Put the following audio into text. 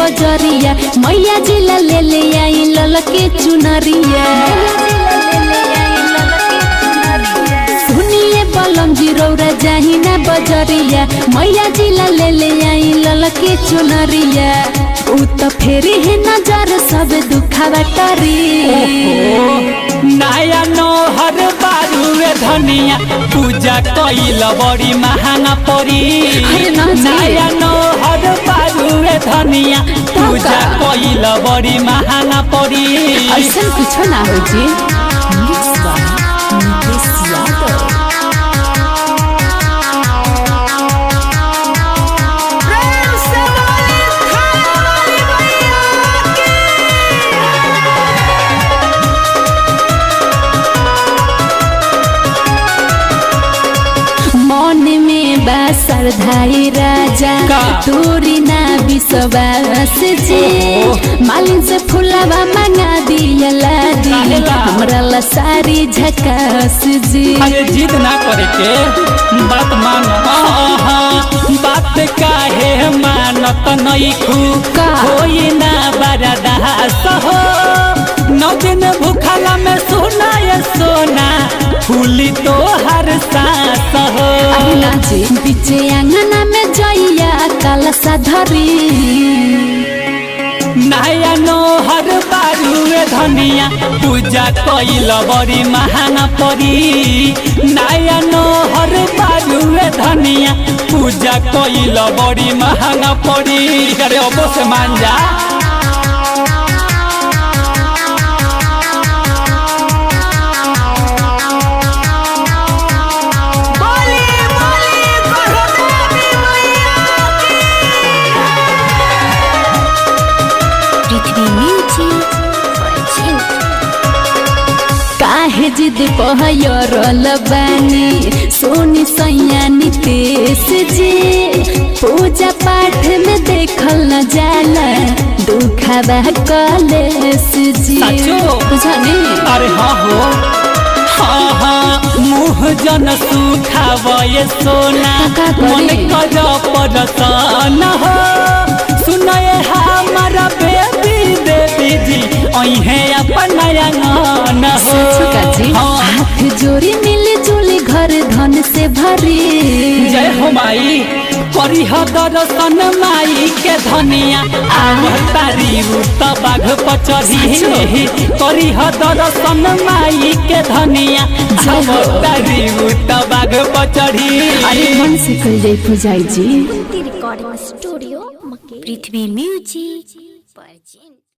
बजरिया मैया जिला ले ले आई ललके चुनरिया। सुनिए बलम जी रौरा जाही ना बजरिया मैया जिला ले ले आई ललके चुनरिया। उ तो फेरी है नजर सब दुखावा करी। नया नौहर बारुए धनिया पूजा कइल बड़ी महंगा पड़ी। नया नौहर बारुए धनिया पूजा कइल बड़ी महंगा पड़ी। ऐसा कुछ ना हो जी। श्रद्धाई राजा तोरी ना विश्वास जी मालिन से फुलावा मंगा दिया हमरा ला सारी झकास जी। अरे जिद ना करे के बात मान बात काहे मानत नहीं कोई ना बर्दाश्त हो। 9 दिन भूखला में सोना ये सोना फूली तो हर सांस हो। पीछे आंगना में जइया काला साधरी। नया नौहर बारुए धनिया पूजा कइल बड़ी महंगा पड़ी। नया नौहर बारुए धनिया पूजा कइल बड़ी महंगा पड़ी। अरे अब से मान जा। काहे जिद पहयरल बानी सोनी सैया नितेश जी। पूजा पाठ में देखल न जाला दुखावा कलेश जी। बुझानी अरे हाँ हो हाँ मुँह जन सुखावे सोना मन कर परसन हो। सुनए हमारा बेबी देवी जी अहे अपन अंगन हो। हाथ जोड़ी मिली जुली घर धन से भरी। जय हो माई करी दर्शन माई के धनिया तारी तो बाघ पचढ़ी। करी दर्शन माई के धनिया तारी तो बाघ पचढ़ी। अरे मन से कल जाई पुजाई जी। रिकॉर्डिंग स्टूडियो पृथ्वी म्यूजिक।